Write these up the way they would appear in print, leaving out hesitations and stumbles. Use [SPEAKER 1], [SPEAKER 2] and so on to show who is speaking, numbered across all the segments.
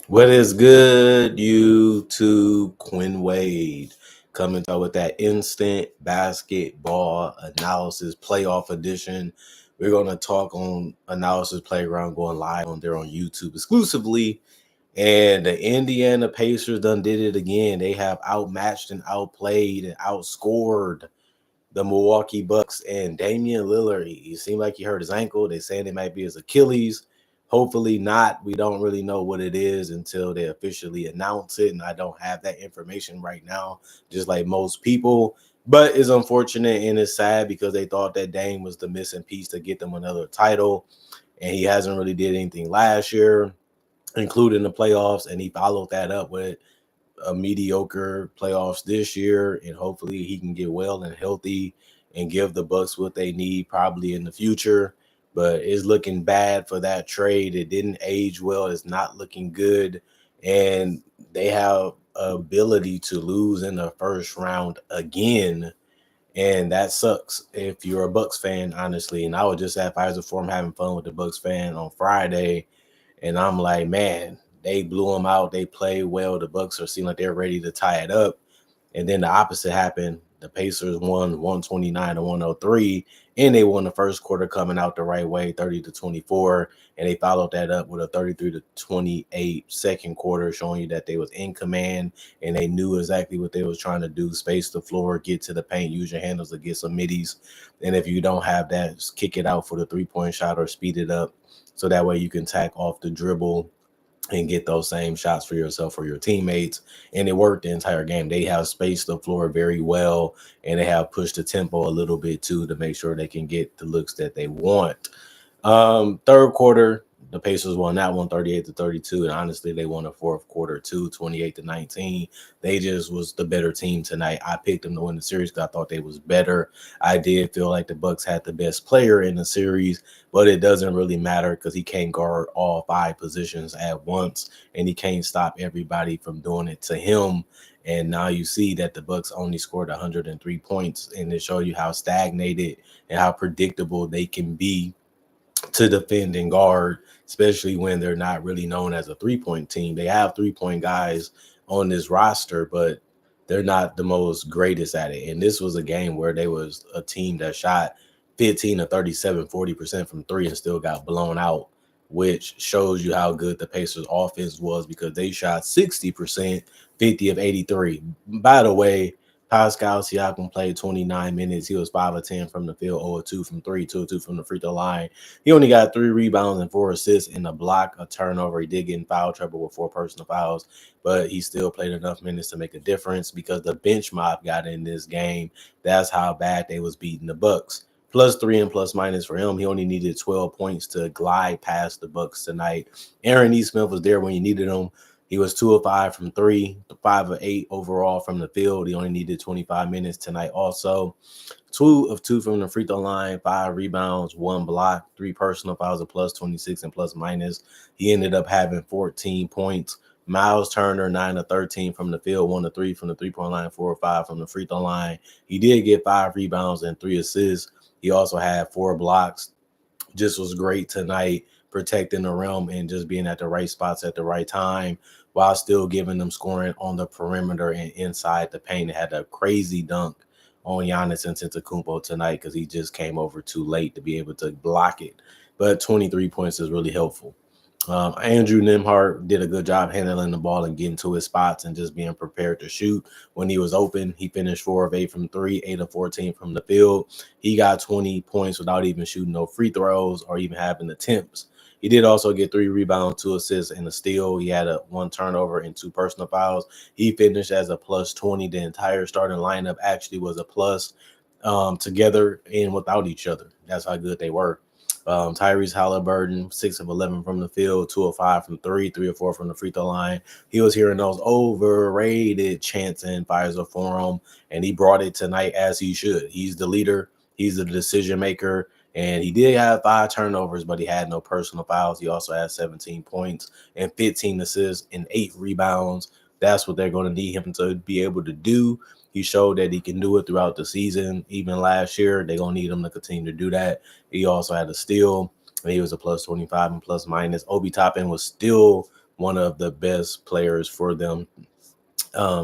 [SPEAKER 1] What is good, YouTube? Quinn Wade coming out with that instant basketball analysis playoff edition. We're going to talk on Analysis Playground going live on there on YouTube exclusively. And the Indiana Pacers done did it again. They have outmatched and outplayed and outscored the Milwaukee Bucks and Damian Lillard. He seemed like he hurt his ankle. They saying it might be his Achilles. Hopefully not. We don't really know what it is until they officially announce it, and I don't have that information right now, just like most people. But it's unfortunate and it's sad because they thought that Dame was the missing piece to get them another title, and he hasn't really did anything last year, including the playoffs, and he followed that up with a mediocre playoffs this year, and hopefully he can get well and healthy and give the Bucks what they need probably in the future. But it's looking bad for that trade. It didn't age well. It's not looking good, and they have ability to lose in the first round again, and that sucks if you're a Bucks fan, honestly. And I was just at Pfizer Forum having fun with the Bucks fan on Friday, and I'm like, man, they blew them out. They played well. The Bucks are seeming like they're ready to tie it up. And then the opposite happened. The Pacers won 129 to 103, and they won the first quarter coming out the right way, 30-24. And they followed that up with a 33-28 second quarter, showing you that they was in command and they knew exactly what they was trying to do: space the floor, get to the paint, use your handles to get some middies. And if you don't have that, just kick it out for the 3-point shot or speed it up, so that way you can tack off the dribble and get those same shots for yourself or your teammates. And it worked the entire game. They have spaced the floor very well, and they have pushed the tempo a little bit too to make sure they can get the looks that they want. Third quarter, the Pacers won that one 38-32, and honestly, they won the fourth quarter too, 28-19. They just was the better team tonight. I picked them to win the series because I thought they was better. I did feel like the Bucks had the best player in the series, but it doesn't really matter because he can't guard all five positions at once, and he can't stop everybody from doing it to him. And now you see that the Bucks only scored 103 points, and it shows you how stagnated and how predictable they can be to defend and guard, especially when they're not really known as a three-point team. They have three-point guys on this roster, but they're not the most greatest at it. And this was a game where they was a team that shot 15 to 37, 40% from three and still got blown out, which shows you how good the Pacers offense was because they shot 60%, 50 of 83. By the way, Pascal Siakam played 29 minutes. He was 5 of 10 from the field, 0 of 2 from 3, 2 of 2 from the free throw line. He only got 3 rebounds and 4 assists in a block, a turnover. He did get in foul trouble with 4 personal fouls, but he still played enough minutes to make a difference because the bench mob got in this game. That's how bad they was beating the Bucks. +3 and plus minus for him. He only needed 12 points to glide past the Bucks tonight. Aaron E. Smith was there when you needed him. He was 2 of 5 from 3, 5 of 8 overall from the field. He only needed 25 minutes tonight also. 2 of 2 from the free throw line, 5 rebounds, 1 block, 3 personal fouls, a +26 and plus minus. He ended up having 14 points. Miles Turner, 9 of 13 from the field, 1 of 3 from the three-point line, 4 of 5 from the free throw line. He did get 5 rebounds and 3 assists. He also had 4 blocks. Just was great tonight, protecting the rim and just being at the right spots at the right time while still giving them scoring on the perimeter and inside the paint. It had a crazy dunk on Giannis Antetokounmpo tonight because he just came over too late to be able to block it. But 23 points is really helpful. Andrew Nembhard did a good job handling the ball and getting to his spots and just being prepared to shoot when he was open. He finished 4 of 8 from 3, 8 of 14 from the field. He got 20 points without even shooting no free throws or even having attempts. He did also get 3 rebounds, 2 assists, and a steal. He had 1 turnover and 2 personal fouls. He finished as a +20. The entire starting lineup actually was a plus together and without each other. That's how good they were. Tyrese Halliburton, 6 of 11 from the field, 2 of 5 from 3, 3 of 4 from the free throw line. He was hearing those overrated chants in Pfizer Forum, and he brought it tonight as he should. He's the leader. He's the decision maker. And he did have 5 turnovers, but he had no personal fouls. He also had 17 points and 15 assists and 8 rebounds. That's what they're going to need him to be able to do. He showed that he can do it throughout the season. Even last year, they're going to need him to continue to do that. He also had a steal, and he was a +25 and plus minus. Obi Toppin was still one of the best players for them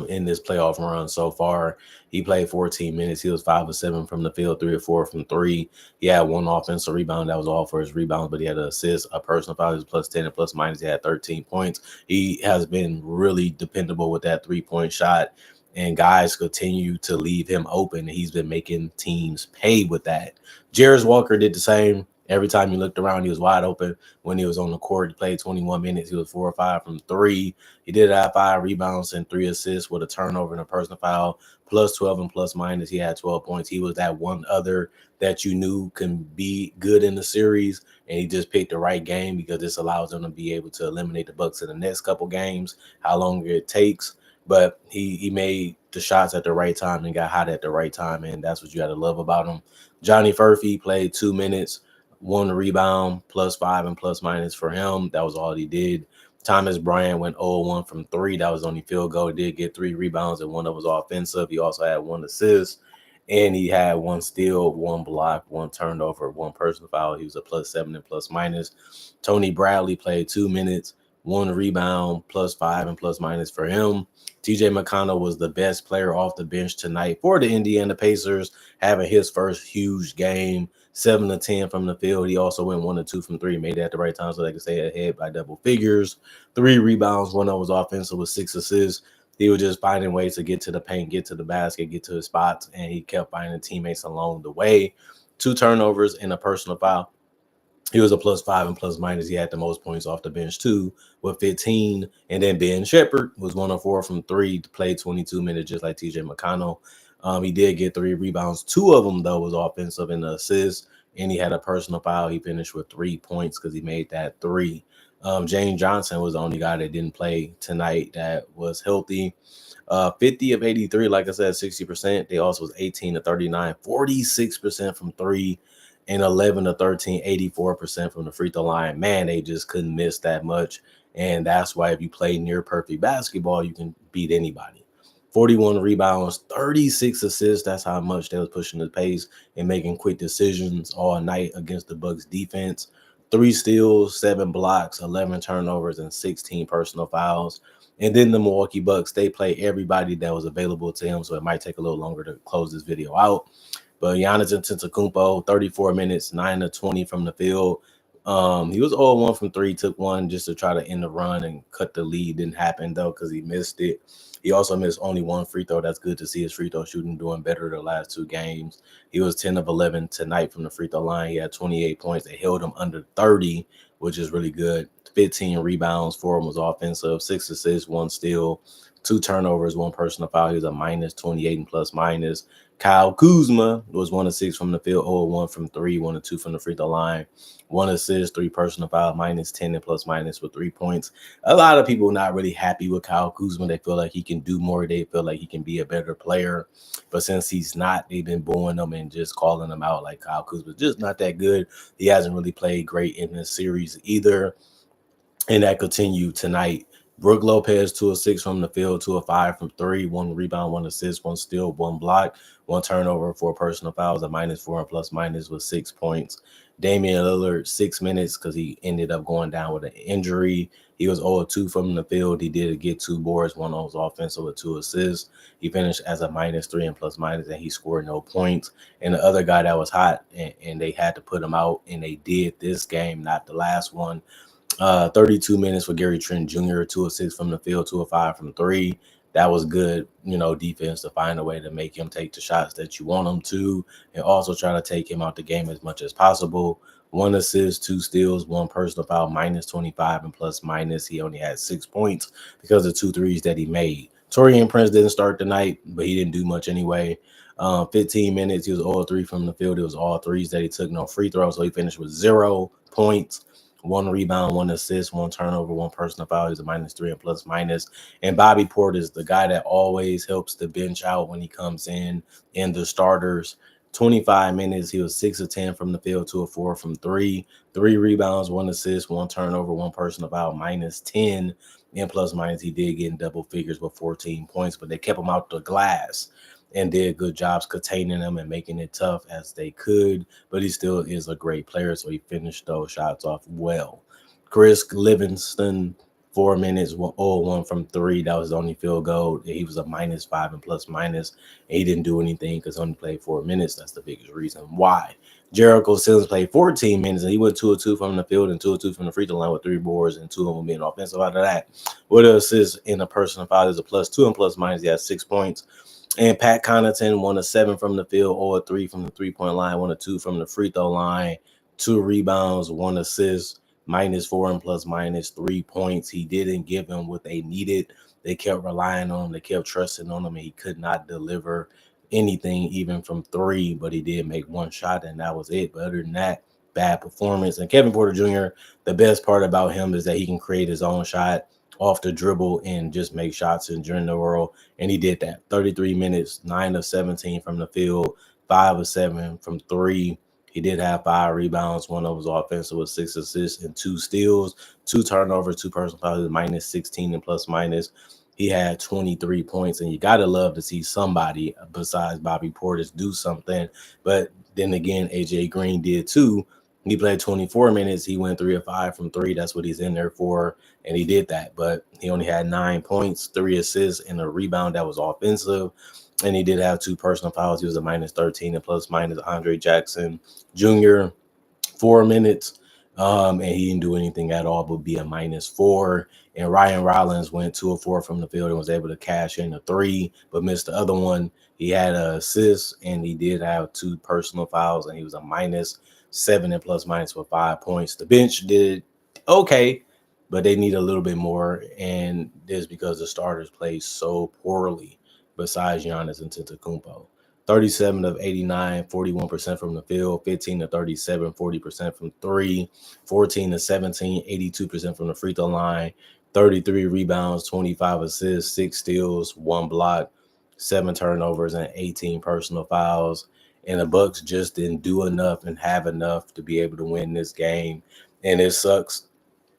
[SPEAKER 1] in this playoff run so far. He played 14 minutes. He was 5 of 7 from the field, 3 of 4 from three. He had one offensive rebound. That was all for his rebounds, but he had an assist, a personal foul. He was plus 10 and plus minus. He had 13 points. He has been really dependable with that 3-point shot, and guys continue to leave him open. He's been making teams pay with that. Jarris Walker did the same. Every time you looked around, he was wide open. When he was on the court, he played 21 minutes. He was 4 or 5 from three. He did have 5 rebounds and 3 assists with a turnover and a personal foul, plus 12 and plus minus. He had 12 points. He was that one other that you knew can be good in the series, and he just picked the right game because this allows them to be able to eliminate the Bucks in the next couple games, how long it takes. But he made the shots at the right time and got hot at the right time, and that's what you got to love about him. Johnny Furphy played 2 minutes, 1 rebound, plus 5 and plus minus for him. That was all he did. Thomas Bryant went 0-1 from three. That was only field goal. He did get 3 rebounds, and one of them was offensive. He also had 1 assist, and he had 1 steal, 1 block, 1 turnover, 1 personal foul. He was a plus 7 and plus minus. Tony Bradley played 2 minutes, 1 rebound, plus 5 and plus minus for him. TJ McConnell was the best player off the bench tonight for the Indiana Pacers, having his first huge game. 7 of 10 from the field. He also went 1 of 2 from three, made it at the right time so they could stay ahead by double figures. 3 rebounds, 1 of was offensive with 6 assists. He was just finding ways to get to the paint, get to the basket, get to his spots, and he kept finding teammates along the way. 2 turnovers and a personal foul. He was a plus 5 and plus minus. He had the most points off the bench too with 15. And then Ben Shepherd was 1 of 4 from three, played 22 minutes just like TJ McConnell. He did get 3 rebounds. 2 of them, though, was offensive and assists. And he had a personal foul. He finished with 3 points because he made that 3. James Johnson was the only guy that didn't play tonight that was healthy. 50 of 83, like I said, 60%. They also was 18 to 39, 46% from three, and 11 to 13, 84% from the free throw line. Man, they just couldn't miss that much. And that's why if you play near perfect basketball, you can beat anybody. 41 rebounds, 36 assists. That's how much they was pushing the pace and making quick decisions all night against the Bucks defense. 3 steals, 7 blocks, 11 turnovers, and 16 personal fouls. And then the Milwaukee Bucks, they play everybody that was available to him, so it might take a little longer to close this video out. But Giannis Antetokounmpo, 34 minutes, 9 of 20 from the field. He was 0-1 from three, took 1 just to try to end the run and cut the lead. Didn't happen, though, because he missed it. He also missed only 1 free throw. That's good to see his free throw shooting doing better the last 2 games. He was 10 of 11 tonight from the free throw line. He had 28 points. They held him under 30, which is really good. 15 rebounds, 4 of them was offensive, 6 assists, 1 steal, 2 turnovers, 1 personal foul. He was a minus 28 and plus minus. Kyle Kuzma was 1 of 6 from the field, 0-1 from three, 1 of 2 from the free throw line. 1 assist, 3 personal foul, minus 10 and plus minus with 3 points. A lot of people not really happy with Kyle Kuzma. They feel like he can do more. They feel like he can be a better player. But since he's not, they've been booing him and just calling him out like Kyle Kuzma's just not that good. He hasn't really played great in this series either. And that continued tonight. Brook Lopez, 2 of 6 from the field, 2 of 5 from three, 1 rebound, 1 assist, 1 steal, 1 block, 1 turnover, 4 personal fouls, a minus 4 and plus minus with 6 points. Damian Lillard, 6 minutes because he ended up going down with an injury. He was 0-2 from the field. He did get 2 boards, 1 on his offensive with 2 assists. He finished as a minus 3 and plus minus, and he scored no points. And the other guy that was hot, and they had to put him out, and they did this game, not the last one. 32 minutes for Gary Trent Jr., 2 of 6 from the field, 2 of 5 from three. That was good, defense to find a way to make him take the shots that you want him to, and also try to take him out the game as much as possible. 1 assist, 2 steals, 1 personal foul, minus 25 and plus minus. He only had 6 points because of 2 threes that he made. Taurean Prince didn't start tonight, but he didn't do much anyway. 15 minutes, he was 0-3 from the field. It was all threes that he took, no free throws, so he finished with 0 points. 1 rebound, 1 assist, 1 turnover, 1 personal foul. He's a minus 3 and plus minus. And Bobby Portis is the guy that always helps the bench out when he comes in the starters. 25 minutes, he was 6 of 10 from the field, 2 of 4 from three. 3 rebounds, 1 assist, 1 turnover, 1 personal foul, minus 10 and plus minus. He did get in double figures with 14 points, but they kept him out the glass and did good jobs containing them and making it tough as they could. But he still is a great player, so he finished those shots off well. Chris Livingston, 4 minutes, 1 from 3. That was the only field goal. He was a -5 and plus minus. And he didn't do anything because he only played 4 minutes. That's the biggest reason why. Jericho Sims played 14 minutes and he went 2 of 2 from the field and 2 of 2 from the free throw line with 3 boards and 2 of them being offensive. Out of that, with an assist in a personal foul is a +2 and plus minus. He had 6 points. And Pat Connaughton 1 of 7 from the field, 0 of 3 from the 3-point line, 1 of 2 from the free throw line, 2 rebounds, 1 assist, -4 and plus minus 3 points. He didn't give him what they needed. They kept relying on him. They kept trusting on him, and he could not deliver anything, even from 3. But he did make 1 shot, and that was it. But other than that, bad performance. And Kevin Porter Jr., the best part about him is that he can create his own shot off the dribble and just make shots in during the world. And he did that. 33 minutes, 9 of 17 from the field, 5 of 7 from 3. He did have 5 rebounds. 1 of them was offensive with 6 assists and 2 steals, 2 turnovers, 2 personal fouls, -16 and plus minus. He had 23 points, and you got to love to see somebody besides Bobby Portis do something. But then again, AJ Green did too. He played 24 minutes. He went 3 of 5 from 3. That's what he's in there for, and he did that. But he only had 9 points, 3 assists, and a rebound that was offensive. And he did have 2 personal fouls. He was a -13 and plus minus. Andre Jackson Jr., 4 minutes, and he didn't do anything at all but be a -4. And Ryan Rollins went 2 of 4 from the field and was able to cash in a 3, but missed the other one. He had an assist, and he did have 2 personal fouls, and he was a -7 and plus minus for 5 points. The bench did okay, but they need a little bit more, and this because the starters played so poorly besides Giannis Antetokounmpo. 37 of 89, 41% from the field, 15 to 37, 40% from 3, 14 to 17, 82% from the free throw line, 33 rebounds, 25 assists, 6 steals, 1 block, 7 turnovers, and 18 personal fouls. And the Bucks just didn't do enough and have enough to be able to win this game. And it sucks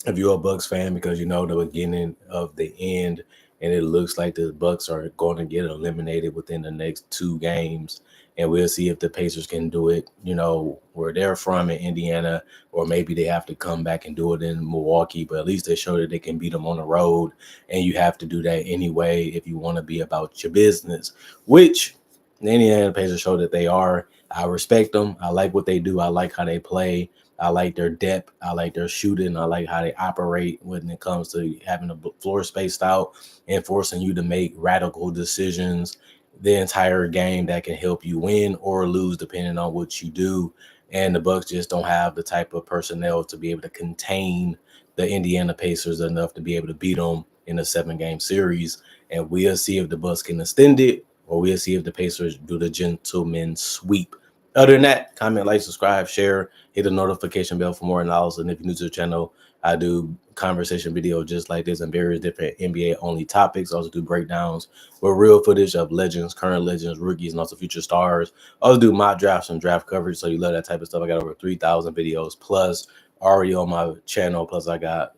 [SPEAKER 1] if you're a Bucks fan because you know the beginning of the end, and it looks like the Bucks are going to get eliminated within the next 2 games. And we'll see if the Pacers can do it, you know, where they're from in Indiana, or maybe they have to come back and do it in Milwaukee. But at least they show that they can beat them on the road, and you have to do that anyway if you want to be about your business, which the Indiana Pacers show that they are. I respect them. I like what they do. I like how they play. I like their depth. I like their shooting. I like how they operate when it comes to having the floor spaced out and forcing you to make radical decisions the entire game that can help you win or lose depending on what you do. And the Bucks just don't have the type of personnel to be able to contain the Indiana Pacers enough to be able to beat them in a 7-game series. And we'll see if the Bucks can extend it, or we'll see if the Pacers do the gentleman sweep. Other than that, comment, like, subscribe, share, hit the notification bell for more analysis. And if you're new to the channel, I do conversation videos just like this and various different NBA only topics. I also do breakdowns with real footage of legends, current legends, rookies, and also future stars. I also do mock drafts and draft coverage. So you love that type of stuff. I got over 3,000 videos plus already on my channel. Plus I got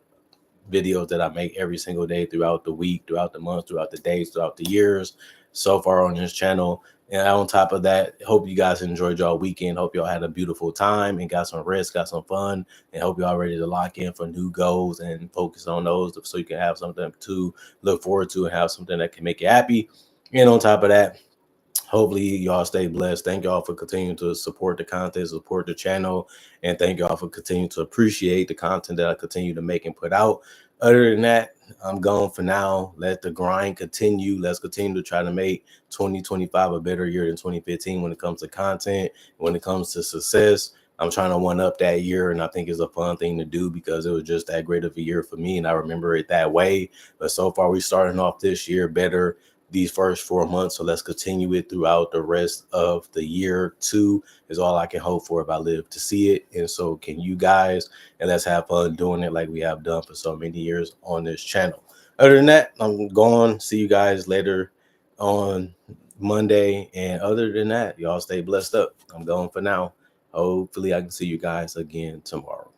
[SPEAKER 1] videos that I make every single day throughout the week, throughout the month, throughout the days, throughout the years so far on this channel. And on top of that, hope you guys enjoyed y'all weekend. Hope y'all had a beautiful time and got some rest, got some fun, and hope y'all ready to lock in for new goals and focus on those so you can have something to look forward to and have something that can make you happy. And on top of that, hopefully y'all stay blessed. Thank y'all for continuing to support the content, support the channel, and thank y'all for continuing to appreciate the content that I continue to make and put out. Other than that, I'm gone for now. Let the grind continue. Let's continue to try to make 2025 a better year than 2015 when it comes to content, when it comes to success. I'm trying to one up that year, and I think it's a fun thing to do because it was just that great of a year for me, and I remember it that way. But so far, we're starting off this year better these first 4 months, so let's continue it throughout the rest of the year. 2 is all I can hope for if I live to see it, and so can you guys, and let's have fun doing it like we have done for so many years on this channel. Other than that, I'm gone. See you guys later on Monday, and other than that, y'all stay blessed up. I'm going for now. Hopefully I can see you guys again tomorrow.